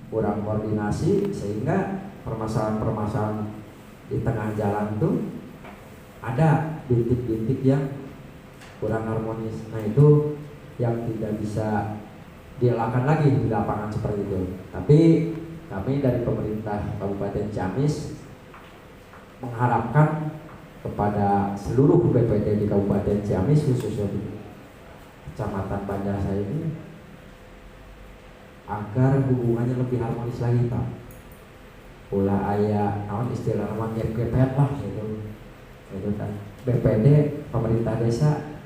kurang koordinasi sehingga permasalahan-permasalahan di tengah jalan tuh ada bintik-bintik yang kurang harmonis. Nah itu yang tidak bisa dilakukan lagi di lapangan seperti itu. Tapi kami dari pemerintah Kabupaten Ciamis mengharapkan kepada seluruh BPD di Kabupaten Ciamis, khususnya di Kecamatan Banjarnegara ini, agar hubungannya lebih harmonis lagi Pak. Ulah aya naon istilah nama gepet lah itu kan. BPD pemerintah desa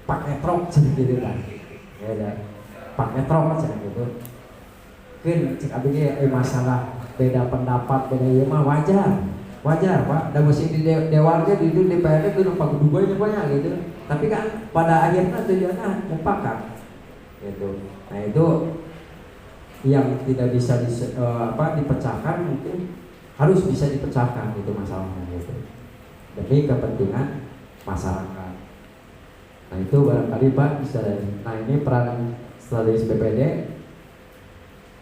pakai trok gitu kan. Ya ada pakai trok aja gitu. Kan cek abg masalah beda pendapat beda ieu mah wajar Pak. Da mesti di dewarnya di DPRD kudu pagudugonya banyak gitu. Tapi kan pada akhirnya tujuannya mufakat gitu. Nah itu yang tidak bisa dipecahkan mungkin harus bisa dipecahkan gitu masalahnya gitu demi kepentingan masyarakat. Nah itu barangkali Pak bisa. Nah ini peran strategis BPD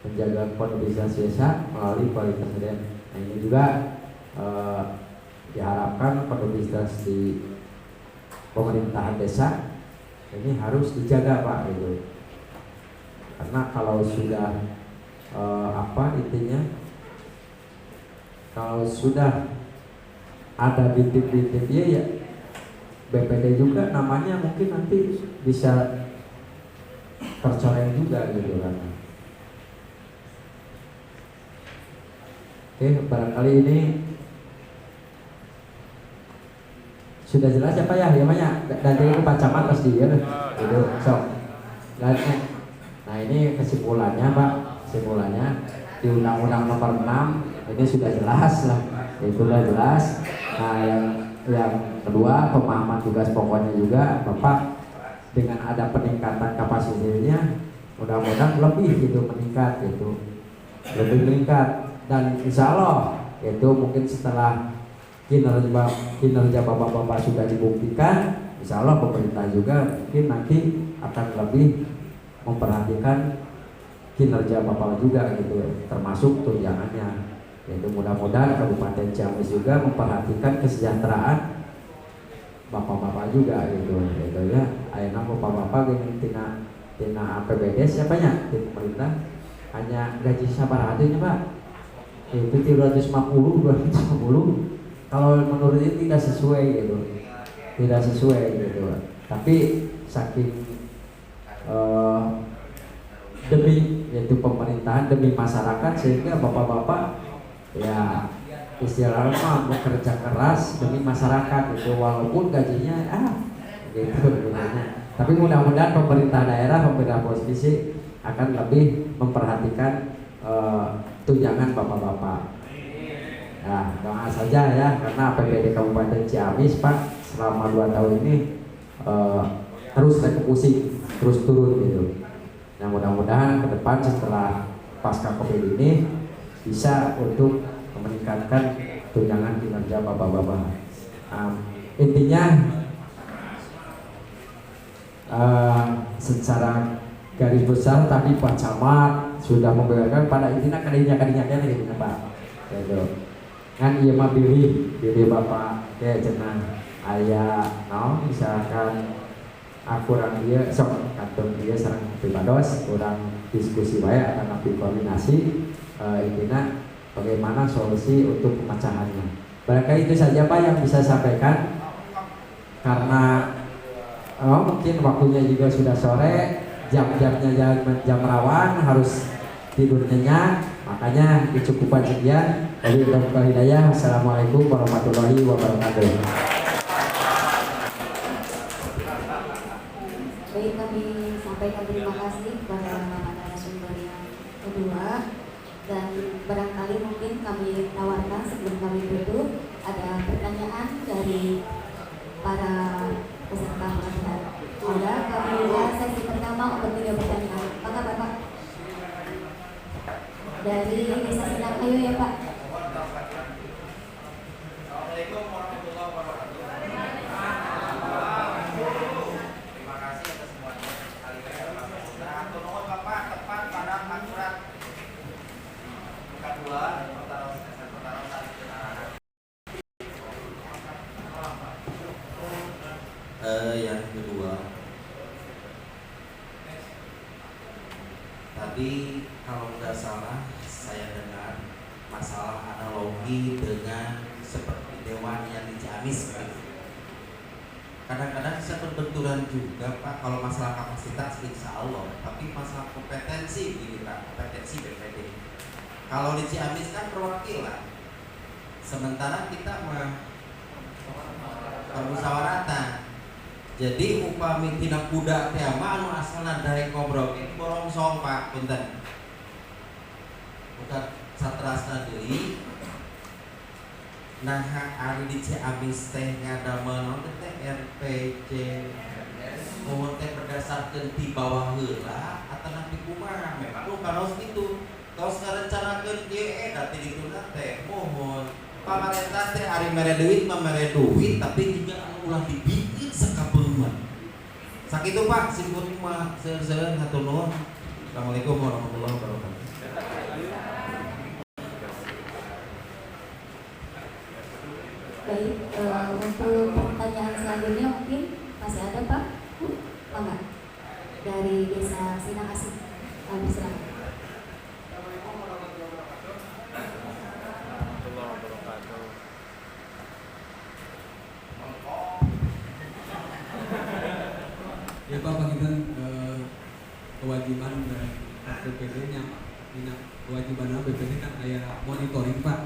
menjaga kondusivitas desa melalui kualitas SDM. Nah ini juga diharapkan kondusivitas di pemerintahan desa ini harus dijaga Pak gitu. Karena kalau sudah kalau sudah ada bintik-bintik ya BPD juga namanya mungkin nanti bisa tercoreng juga gitu kan. Oke, barangkali ini sudah jelas ya Pak ya, banyak dan dari Pak Camat pasti ya itu sok. Nah ini kesimpulannya Pak, kesimpulannya di Undang-Undang Nomor 6 ini sudah jelas lah, itu sudah jelas. Nah yang kedua pemahaman tugas pokoknya juga Bapak dengan ada peningkatan kapasitasnya mudah-mudahan lebih gitu meningkat gitu, lebih meningkat dan insya Allah itu mungkin setelah kinerja bapak-bapak sudah dibuktikan, insya Allah pemerintah juga mungkin nanti akan lebih memperhatikan kinerja bapak juga gitu, termasuk tunjangannya. Yaitu mudah-mudahan Kabupaten Ciamis juga memperhatikan kesejahteraan bapak-bapak juga gitu ya. Ayeuna bapak-bapak gini tina APBD siapanya di pemerintah hanya gaji sabaraha nya Pak. Itu 350 250. Kalau menurut ini tidak sesuai gitu. Tidak sesuai gitu. Tapi saking demi yaitu pemerintahan demi masyarakat sehingga bapak-bapak ya istilahnya bekerja keras demi masyarakat itu walaupun gajinya gitu. Tapi mudah-mudahan pemerintah daerah, pemerintah provinsi akan lebih memperhatikan tunjangan bapak-bapak. Nah, doa saja ya karena APBD Kabupaten Ciamis Pak selama 2 tahun ini terus eksekusi, terus turun gitu. Nah mudah-mudahan ke depan setelah pasca Covid ini bisa untuk meningkatkan tunjangan kinerja bapak-bapak. Intinya secara garis besar tadi Pak Camat sudah membeberkan pada intinya kadinya gitu Pak. Gitu. Kan iya mah pilih bapak kayak cenah aya misalkan kurang dia sok kantor dia sareng pribados kurang diskusi wae akan napi koordinasi intinya bagaimana solusi untuk pemecahannya. Barangkali itu saja Pak yang bisa sampaikan karena mungkin waktunya juga sudah sore, jam-jamnya jam rawan harus tidur nyenyak, makanya dicukupkan sekian. Wabillahi hidayah. Assalamualaikum warahmatullahi wabarakatuh. Baik, kami sampaikan terima kasih kepada narasumber yang kedua dan barangkali mungkin kami tawarkan sebelum kami tutup ada pertanyaan dari para peserta pelatihan. Ada kami buka sesi pertama untuk 3 pertanyaan. Maka Bapak dari Desa Sindang, ayo ya Pak. Assalamualaikum warahmatullahi wabarakatuh. Terima kasih atas semuanya. Kali ini Tadi kalau nggak salah saya dengar masalah analogi dengan seperti dewan yang di Ciamis gitu. Kadang-kadang bisa berbenturan juga Pak kalau masalah kapasitas insya Allah, tapi masalah kompetensi gini Pak, kompetensi BPD. Kalau di Ciamis kan perwakilan, sementara kita permusyawaratan. Jadi upami tina kuda tema anu asalna dari ngobrol ini borongsong Pak, punten. Bukan satrasna deui. Nah, ari di Ciamis teh ngadameun teh RPJ. Mohon teh berdasarkan di bawah heula atawa di kumaha memang lu karos kitu. Kaos ngarencanakeun ieu eta ti dituna teh mohon pamarentah teh ari mere duit mah mere duit tapi juga anu ulah dibikin sakapeungan. Sakitu Pak, simpun mah seueur-seueur hatur nuhun. Assalamualaikum warahmatullahi wabarakatuh. Baik, untuk pertanyaan selanjutnya mungkin masih ada Pak? Mangga dari Desa Sinang Asih. Kami silakan. Ya Pak, bagian kewajiban dari BPD-nya Pak. Ini kewajiban BPD kan kayak monitoring Pak,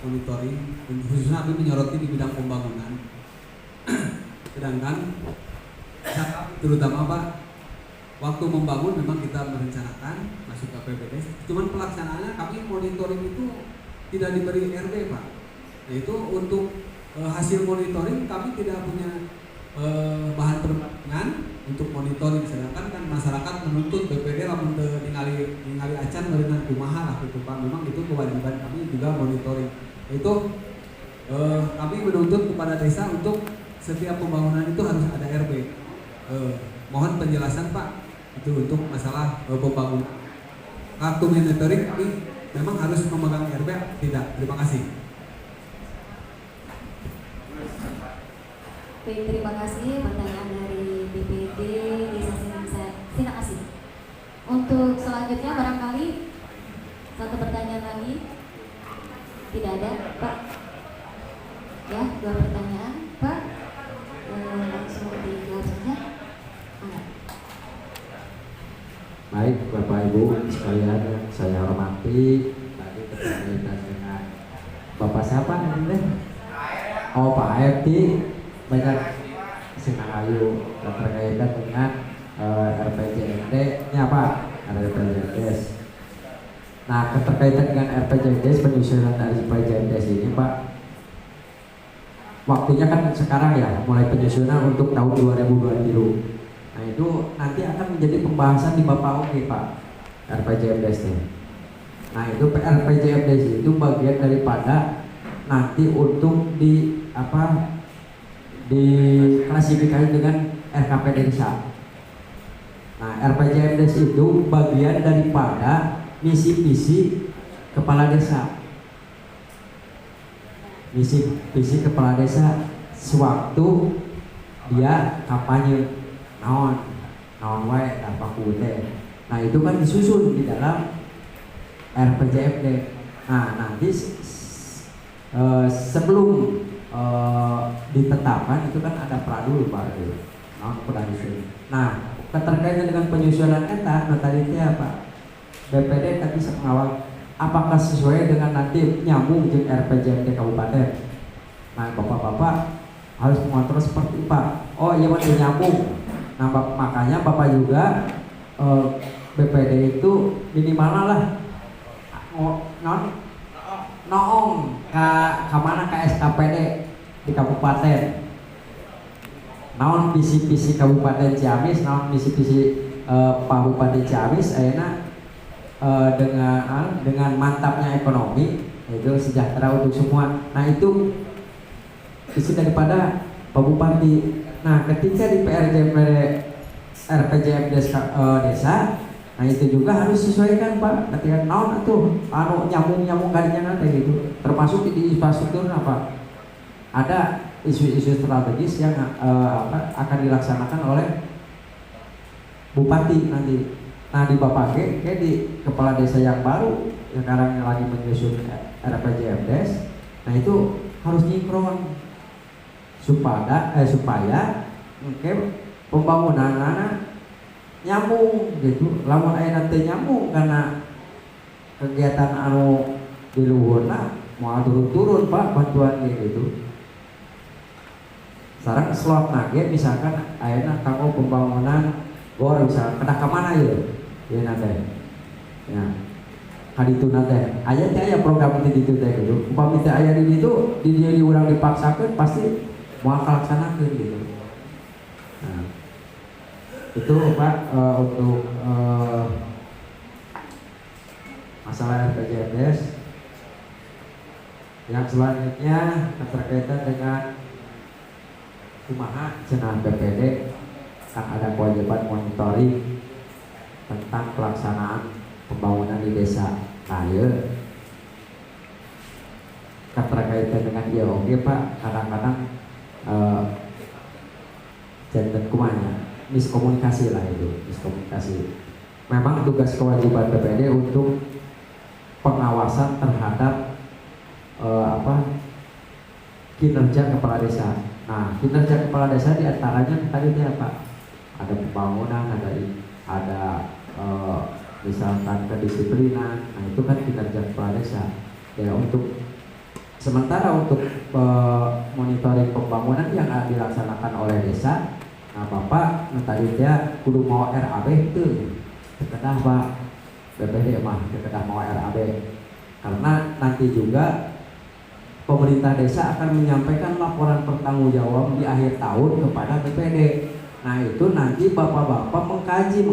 monitoring khususnya kami menyoroti di bidang pembangunan. Sedangkan terutama Pak, waktu membangun memang kita merencanakan masuk ke APBD, cuman pelaksanaannya kami monitoring itu tidak diberi RB Pak. Nah itu untuk hasil monitoring kami tidak punya bahan perbandingan untuk monitoring, sedangkan kan masyarakat menuntut BPD lamun teu ningali acan meureunna kumaha lah gitu Pak. Memang itu kewajiban kami juga monitoring. Itu kami menuntut kepada desa untuk setiap pembangunan itu harus ada RB. Mohon penjelasan Pak itu untuk masalah pembangunan. Kartu monitoring kami memang harus memegang RB tidak? Terima kasih. Baik, terima kasih pertanyaan dari BPD Desa Sinang Asih. Untuk selanjutnya barangkali satu pertanyaan lagi. Tidak ada Pak? Ya, 2 pertanyaan Pak. Langsung dijawab saja. Baik Bapak Ibu sekalian yang saya hormati, tadi berkaitan dengan Bapak siapa ini? Oh Pak AFT, banyak Sinang Ayu berkaitan dengan RPJMD-nya Pak, RPJMDes. Nah, keterkaitan dengan RPJMDes, penyusunan dari RPJMDes ini Pak, waktunya kan sekarang ya, mulai penyusunan untuk tahun 2020. Nah itu nanti akan menjadi pembahasan di Bapak Oke Pak, RPJMDes. Nah itu RPJMDes itu bagian daripada nanti untuk diklasifikasi dengan RKP desa. Nah, RPJMDes itu bagian daripada misi-misi kepala desa. Misi kepala desa sewaktu dia kampanye naon wae apa kute. Nah, itu kan disusun di dalam RPJMD. Nah, nanti sebelum ditetapkan itu kan ada pradul Pak itu. Nah, keterkaitan dengan penyusunan eta, nah tadi itu apa? BPD tadi bisa mengawal apakah sesuai dengan nanti nyambung dengan RPJMD kabupaten. Nah, bapak-bapak harus mengontrol seperti Pak. Oh iya masih nyambung. Nah, makanya bapak juga BPD itu minimal lah noong ke mana ke SKPD di kabupaten. Naon visi-visi Kabupaten Ciamis, naon visi-visi Pak Bupati Ciamis ayeuna dengan mantapnya ekonomi itu sejahtera untuk semua. Nah, itu visi daripada Pak Bupati. Nah, ketika di RPJMD desa, nah itu juga harus disesuaikan Pak. Ketika naon atuh anu nyambung kalinya nanti gitu. Termasuk di infrastruktur apa? Ada isu-isu strategis yang akan dilaksanakan oleh bupati nanti. Nah di Bapak kayak di kepala desa yang baru yang sekarang yang lagi menyusun RPJMDes, nah itu harus nyinkron supaya pembangunan nyambung gitu. Lamun aya nanti nyambung karena kegiatan anu di luhurna mau turun-turun Pak bantuan gitu. Sekarang slot nage misalkan ayeuna kanggo pembangunan gor misalkan kedah ka mana ya? Ya nate. Ya. Kaditu nate. Aya teh aya program di ditu teh gitu. Upami teh aya di ditu di dieu urang dipaksakeun pasti moal kalaksanakeun gitu. Nah, itu Pak untuk masalah RPJMDes. Yang selanjutnya berkaitan dengan kumaha cenah BPD kan ada kewajiban monitoring tentang pelaksanaan pembangunan di desa. Nah, kan terkaitan dengan ieu oge Pak, kadang-kadang janten kumanya miskomunikasi lah itu, miskomunikasi. Memang tugas kewajiban BPD untuk pengawasan terhadap kinerja kepala desa. Nah, kinerja kepala desa diantaranya tadi apa? Ada pembangunan, ada misalkan kedisiplinan. Nah, itu kan kinerja kepala desa. Ya untuk sementara untuk monitoring pembangunan yang dilaksanakan oleh desa, nah Bapak tadi dia kudu mau RAB itu, kedah Pak BPD mah kedah mau RAB. Karena nanti juga pemerintah desa akan menyampaikan laporan pertanggungjawab di akhir tahun kepada BPD. Nah itu nanti bapak-bapak mengkaji,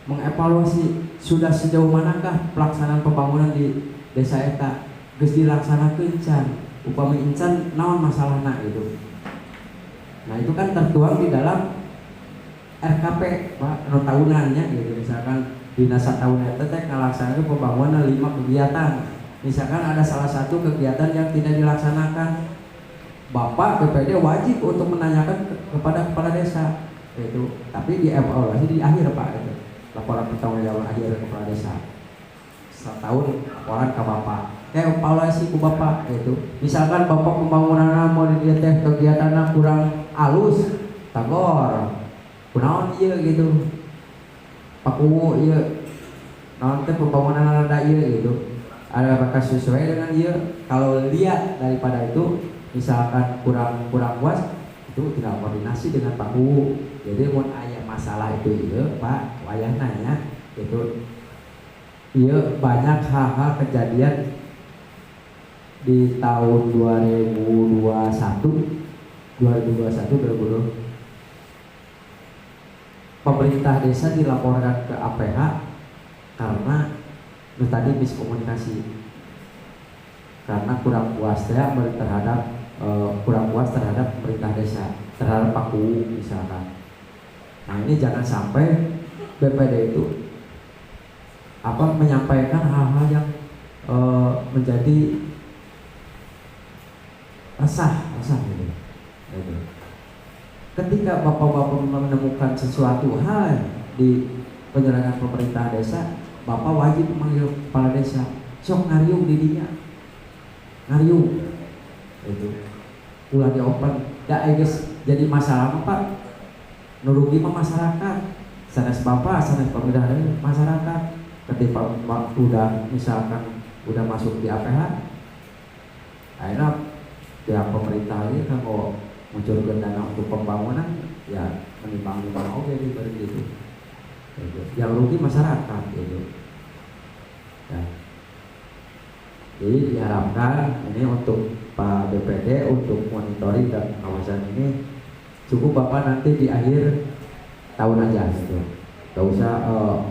mengevaluasi sudah sejauh manakah pelaksanaan pembangunan di desa eta geus dilaksanakeun can, upami incan naon masalahna gitu. Nah itu kan tertuang di dalam RKP Pak, anu tahunannya gitu. Misalkan dinas tahun eta teh ngalaksanakeun pembangunan 5 kegiatan. Misalkan ada salah satu kegiatan yang tidak dilaksanakan, Bapak BPD wajib untuk menanyakan kepada kepala desa itu. Tapi dievaluasi di akhir Pak itu. Laporan pertanggungjawaban akhir kepala desa. Setahun laporan ke Bapak. Evaluasi ku Bapak itu. Misalkan Bapak pembangunan mau dilihat teh kegiatanna kurang alus, tagor. Kunaon ieu gitu. Paku iya, nanti pembangunan ada iya gitu, ada apakah sesuai dengan iya? Kalau lihat daripada itu, misalkan kurang puas, itu tidak koordinasi dengan Paku. Jadi mau ayah masalah itu iya Pak, wayah nanya itu. Iya banyak hal-hal kejadian di tahun 2020. Pemerintah desa dilaporkan ke APH karena tadi miskomunikasi, karena kurang puas terhadap pemerintah desa, terhadap Paku misalkan. Nah ini jangan sampai BPD itu menyampaikan hal-hal yang menjadi resah gitu. Ketika bapak-bapak menemukan sesuatu hal di penyelenggaraan pemerintah desa, Bapak wajib memanggil kepala desa, sok ngariung di dinya, ngariung itu ulah diopen. Ya guys, jadi masalah Pak, nurugi masyarakat, sanes Bapak, sanes pemerintah masyarakat. Ketika udah misalkan udah masuk di APH, akhirnya pihak pemerintah ini kan mau mencurigkan dana untuk pembangunan, ya menimbang-nimbang oke gitu. Yang rugi masyarakat gitu. Ya. Jadi diharapkan ini untuk Pak BPD untuk monitoring dan kawasan ini cukup Bapak nanti di akhir tahun aja gitu. Gak usah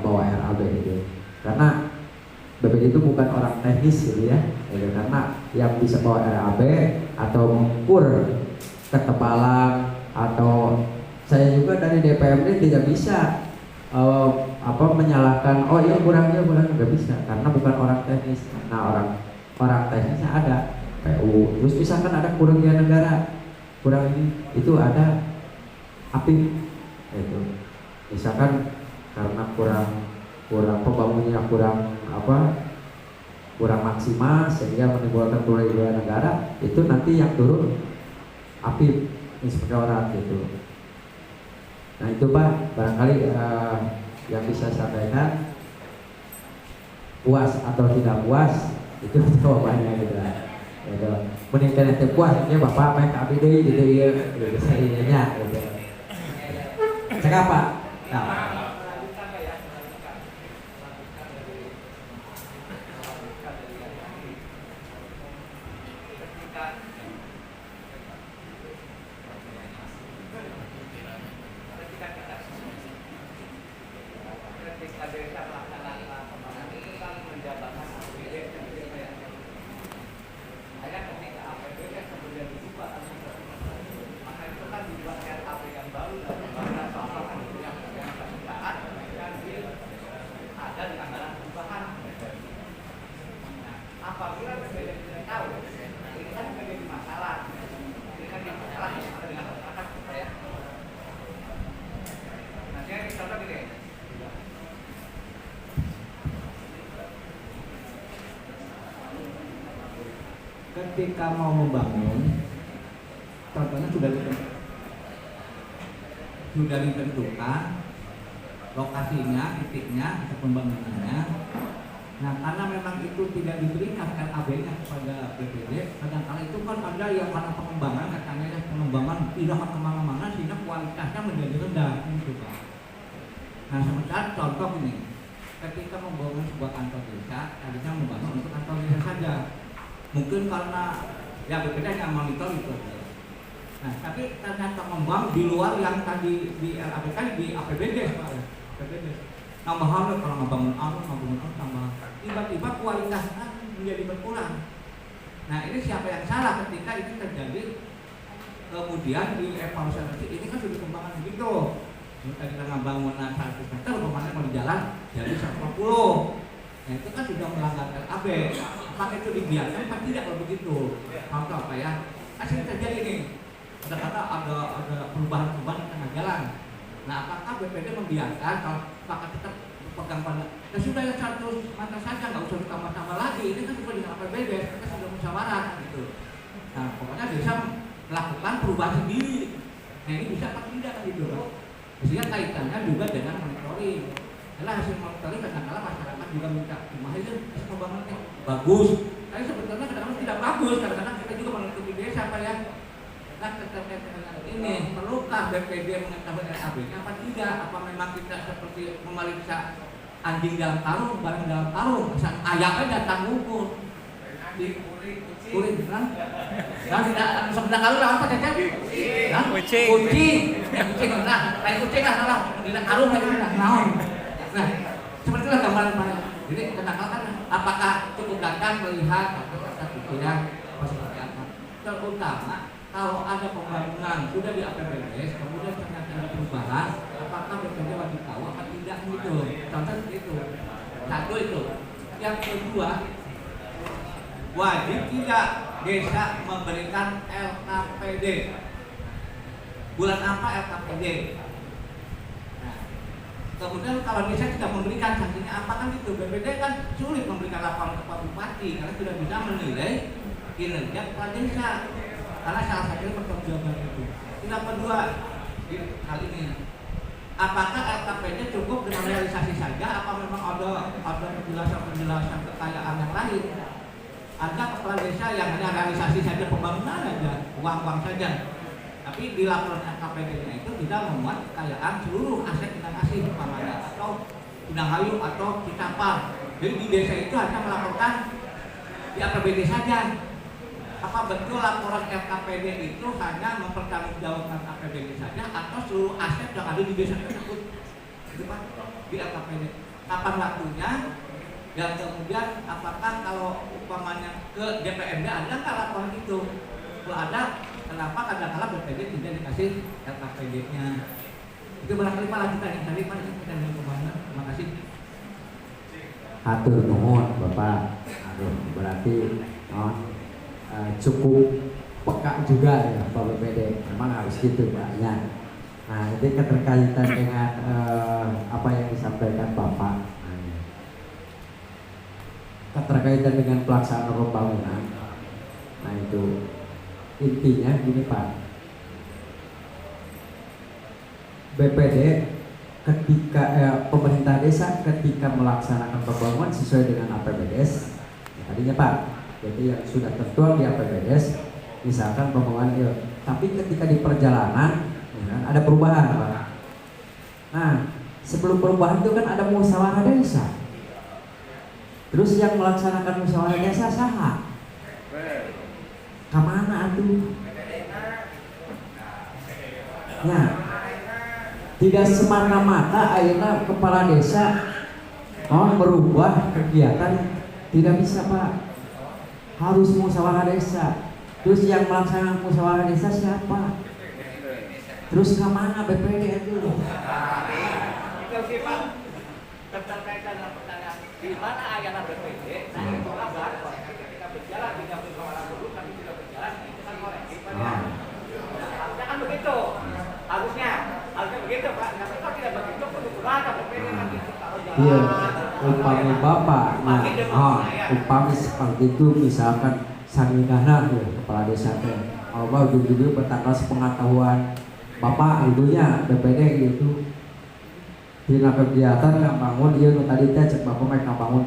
bawa RAB gitu. Karena BPD itu bukan orang teknis gitu ya. Karena yang bisa bawa RAB atau mengukur ketebalan, atau saya juga dari DPMD tidak bisa menyalahkan iya kurang nggak bisa, karena bukan orang teknis. Nah orang teknisnya ada PU, terus misalkan ada kerugian negara kurang ini, itu ada APIP itu misalkan karena kurang pembangunannya kurang maksimal sehingga menimbulkan kerugian negara, itu nanti yang turun APIP inspektorat gitu. Nah itu Pak barangkali yang bisa saya sampaikan. Puas atau tidak puas itu jawabannya gitu. Gitu. Meningkat nanti puas ya Bapak main ke APD gitu ya, gitu saya gitu. Cakap Pak. Nah. Ketika mau membangun, contohnya sudah ditentukan lokasinya, titiknya, untuk pembangunannya. Nah, karena memang itu tidak diberikan LAB-nya kepada BPD, kadang-kala itu kan ada yang karena pengembangan, katanya pengembangan tidak kemana-mana sehingga kualitasnya menjadi rendah, gitu Pak. Nah, sementara contoh ini, ketika membangun sebuah kantor desa, harusnya membangun untuk kantor desa saja. Mungkin karena ya BPD hanya monitor itu. Nah, tapi ternyata mengembang di luar yang tadi di LAB kan di APBD, Pak. APBD. Tambah hal kalau ngebangun tambah. Tiba-tiba kualitasnya menjadi berkurang. Nah, ini siapa yang salah ketika ini terjadi? Kemudian di evaluasi ini kan sudah dikembangkan begitu. Kita ngebangun 100 meter, kemarin mau jalan jadi 150. Nah, itu kan sudah melanggar LAB. Apakah itu dibiarkan? Kan tidak kalau begitu. Contoh apa ya? Asli terjadi nih. Kadang-kadang ada perubahan-perubahan di tengah jalan. Nah, apakah BPD membiarkan kalau pakai tetap pegang pada ya sudah ya 100 meter saja, nggak usah ditambah-tambah lagi. Ini kan juga dengan APBD, kita sudah musyawarah gitu. Nah, pokoknya bisa melakukan perubahan sendiri. Nah, ini bisa apa tidak gitu. Sehingga kaitannya juga dengan monitoring. Karena hasil monitoring kadang-kadang masyarakat juga minta, "Mahal itu pembangunannya bagus." Tapi sebetulnya kadang-kadang tidak bagus. Kadang-kadang kita juga menutupi desa apa ya. Nah, ini perlukah BPD mengetahui LAB-nya apa tidak? Apa memang kita seperti memeriksa anjing dalam karung, barang dalam karung, misal ayamnya datang ngumpul di kulit, kan? Dan tidak sebentar kalau apa saja? Kucing, nah, kayak kucing lah, salah, tidak karung lagi tidak naon. Nah, seperti itulah gambaran. Jadi kadang-kadang kan, apakah cukup datang melihat kata pikiran seperti apa? Terutama kalau ada pembangunan sudah di APBD, kemudian ternyata ada perubahan, apakah BPD wajib tahu apa tidak gitu? Contoh seperti itu. Satu itu. Yang kedua, wajib tidak desa memberikan LKPD. Bulan apa LKPD? Nah, kemudian kalau desa tidak memberikan, sanksinya apa kan gitu? BPD kan sulit memberikan laporan ke Pak Bupati karena tidak bisa menilai kinerja kepala desa. Karena salah satunya pertanggungjawaban itu. Yang kedua di hal ini, apakah LKPD cukup dengan realisasi saja? Apa memang ada penjelasan kekayaan yang lain? Ada kepala desa yang hanya realisasi saja pembangunan saja, uang saja. Tapi di laporan LKPD-nya itu tidak memuat kekayaan seluruh aset kita kasih umpamanya atau Pinanghayu atau Citapal. Jadi di desa itu hanya melaporkan di APBD saja. Apa betul laporan LKPD itu hanya mempertanggungjawabkan APBD saja atau seluruh aset yang ada di desa tersebut? Itu Pak, di LKPD. Kapan waktunya? Dan kemudian apakah kalau umpamanya ke DPMD ada nggak laporan itu? Kalau ada, kenapa kadang-kadang BPD tidak dikasih LKPD-nya? Itu barangkali Pak lanjutan yang tadi Pak kita dengan kemana? Terima kasih. Hatur nuhun Bapak. Aduh, berarti cukup peka juga ya Pak BPD. Memang harus gitu Pak. Ya. Nah ini keterkaitan dengan apa yang disampaikan Bapak. Keterkaitan dengan pelaksanaan pembangunan. Nah itu intinya gini Pak. BPD ketika pemerintah desa ketika melaksanakan pembangunan sesuai dengan APBDes, tadinya Pak, jadi yang sudah tertuang di APBDes, misalkan pembangunan itu, tapi ketika di perjalanan ya, ada perubahan Pak. Nah sebelum perubahan itu kan ada musyawarah desa. Terus yang melaksanakan musyawarah desa saha? Kamana atuh? Nah, tidak semata-mata ayeuna kepala desa mau merubah kegiatan, tidak bisa Pak. Harus musyawarah desa. Terus yang melaksanakan musyawarah desa siapa? Terus kemana BPD itu? Itu sih Pak, terkaitan dengan pertanyaan di mana ayana BPD, nah itulah bahan ketika berjalan tidak bersuara dulu tapi tidak berjalan itu kan koreksi Pak ya. Harusnya kan begitu, harusnya begitu Pak. Tapi kalau tidak begitu perlu berada BPD nanti kalau jalan. Iya, upami Bapak. Nah, upami seperti itu misalkan sanginana ya kepala desa teh. Allah ujung-ujung bertanggal sepengetahuan Bapak ibunya BPD gitu. Dina kegiatan yang bangun ieu nu tadi teh cek Bapak mah bangun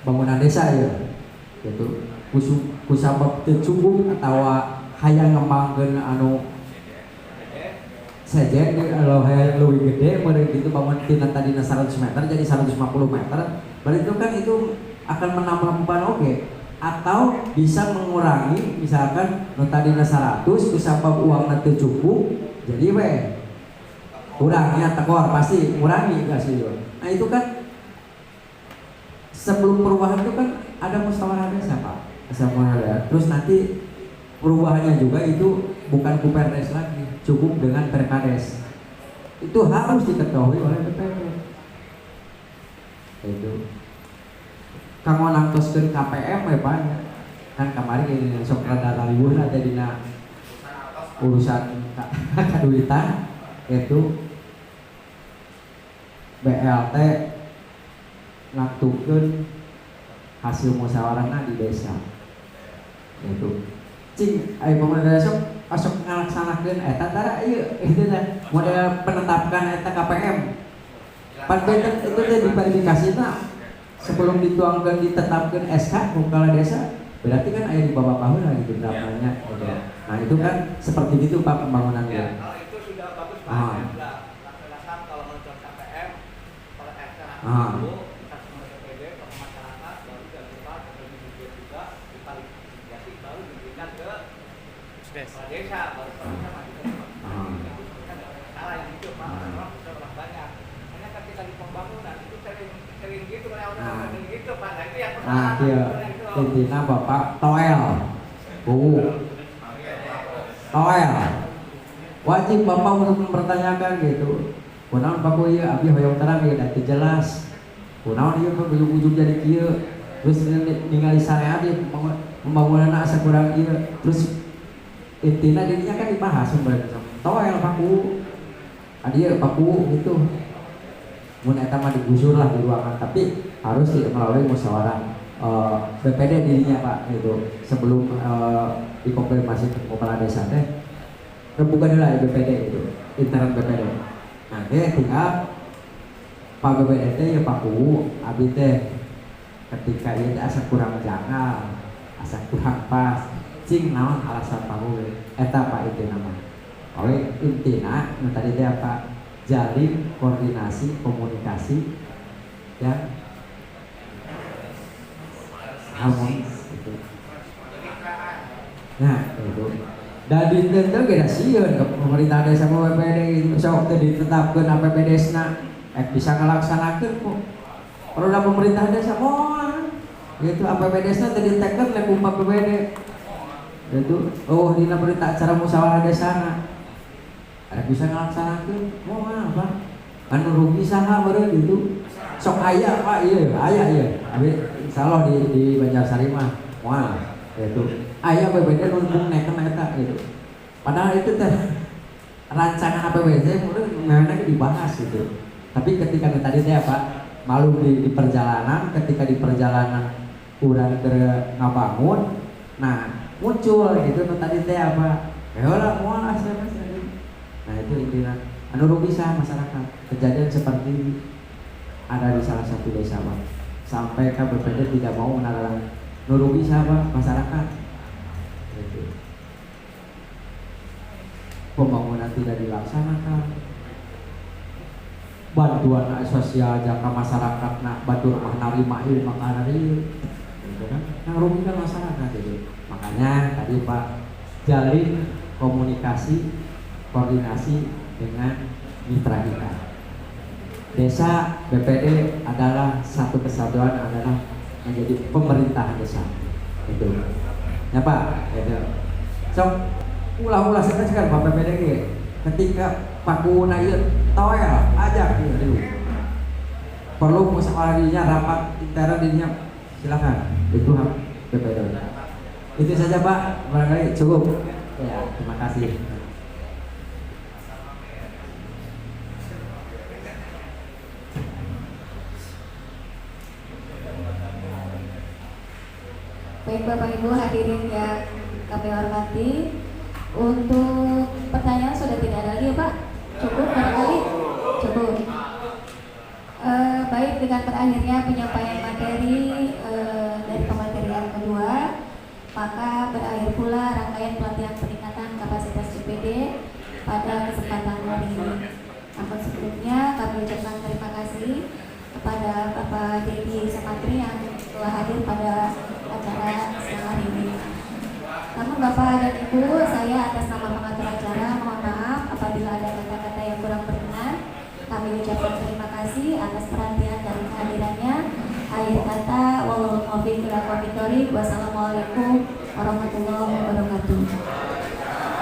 bangunan desa ya. Gitu. Kusabab teu cukup atawa hayang ngembangkeun anu sejen kalau hayang leuwih gede meureun kitu bangun tina tadina 100 meter jadi 150 meter. Berarti itu kan itu akan menambah beban oge atau bisa mengurangi misalkan nu tadina 100 kusabab uangna teu cukup jadi we kurangnya tekor pasti kurangi gak sih. Nah itu kan sebelum perubahan itu kan ada musyawarah desa Pak, musyawarah. Terus nanti perubahannya juga itu bukan Kuperdes lagi, cukup dengan Perkades. Itu harus diketahui oleh BPD. Itu kamu nangtoskeun KPM ya Pak, kan kemarin ini sok rada ribuh ada dina urusan kaduitan itu BLT ngaktukeun hasil musyawarahna di desa. Itu cing aya pemerintah desa asok ngalaksanakeun eta tara ieu itu teh model penetapan eta KPM. Pan benten itu teh diverifikasina sebelum dituangkeun ditetapkeun SK ku kepala desa. Berarti kan aya di bawah bahu lagi gitu namanya. Nah, itu kan seperti itu Pak pembangunannya. Ya, kalau itu sudah bagus Pak. Laksanakan kalau menurut KPM kalau laksanakan dulu kita semua BPD ke masyarakat baru jangan lupa kemudian juga diverifikasi baru diberikan ke kepala desa baru kita masuk ke kan salah yang itu Pak. Orang bisa orang banyak. Hanya ketika di pembangunan itu sering gitu orang gitu Pak. Nah itu yang pertama. Iya. Intinya Bapak toel. Toel. Wajib Bapak untuk mempertanyakan gitu. Kunaon Pak ieu abdi hoyong terang ieu da teu jelas. Kunaon ieu mah ujug-ujug jadi kieu. Terus ningali sareat ieu pembangunanna asa kurang ieu. Terus intina dirinya kan dibahas sebenarnya. Toel Pak Adi Pak gitu. Mun eta mah digusur lah di ruangan tapi harus melalui musyawarah BPD dirinya Pak itu sebelum dikonfirmasi ke kepala desa teh rebukan dulu ya BPD itu intern BPD. Nanti tinggal Pak BPD teh ya Pak abdi teh ketika ieu asa kurang janggal, asa kurang pas, cing naon alasan Pak eta Pak itu nama. Oleh intina nu tadi teh apa? Jalin koordinasi komunikasi yang harmonis gitu. Nah itu dan ditentu kita sieun ke pemerintah desa sama BPD itu sok teh ditetapkeun APBDesna bisa ngalaksanakeun kok. Roda pemerintah desa moal gitu APBDesna teh diteken lek umpa BPD. Itu dina berita acara musyawarah desana ada bisa ngalaksanakeun moal Pak. Anu rugi saha meureun gitu. Sok aya Pak ieu aya ieu. Abi insyaallah di Banjarsari mah moal itu aya BPD nu neken eta gitu. Padahal itu teh rancangan APWC memang dibahas gitu. Tapi ketika tadi teh apa malu di perjalanan, ketika di perjalanan urang ngabangun, nah muncul gitu tadi teh apa, lah mual asal. Nah itu intinya, anu rugi masyarakat. Kejadian seperti ini ada di salah satu desa Pak. Sampai KBPD tidak mau menalarang, nu rugi masyarakat. Gitu. Pembangunan tidak dilaksanakan, bantuan sosial jangka masyarakat nak batur mah narima ieu maka ieu gitu kan, yang rugi kan masyarakat gitu. Makanya tadi Pak jalin komunikasi koordinasi dengan mitra kita. Desa BPD adalah satu kesatuan, adalah menjadi pemerintahan desa itu ya Pak gitu. Sok ulah-ulah sekarang Pak BPD gitu. Ketika pakuna ieu toel ajak ieu perlu musyawarah dirinya, rapat intern dirinya, silakan, itu hak BPD. Itu saja Pak, barangkali cukup ya, terima kasih. Baik Bapak Ibu hadirin yang kami hormati, untuk pertanyaan sudah tidak ada lagi ya Pak? Cukup barangkali? Cukup. Baik, dengan berakhirnya penyampaian materi dari pematerian kedua, maka berakhir pula rangkaian pelatihan peningkatan kapasitas CPD pada kesempatan hari ini. Namun sebelumnya kami ucapkan terima kasih kepada Bapak Dedi Samantri yang telah hadir pada acara siang hari ini. Namun Bapak dan Ibu, saya atas nama pengatur acara mohon maaf apabila ada kata-kata yang kurang berkenan. Kami ucapkan terima kasih atas perhatian dan kehadirannya. Akhir kata, wallahul muwaffiq ila aqwamit thoriq. Wassalamualaikum warahmatullahi wabarakatuh.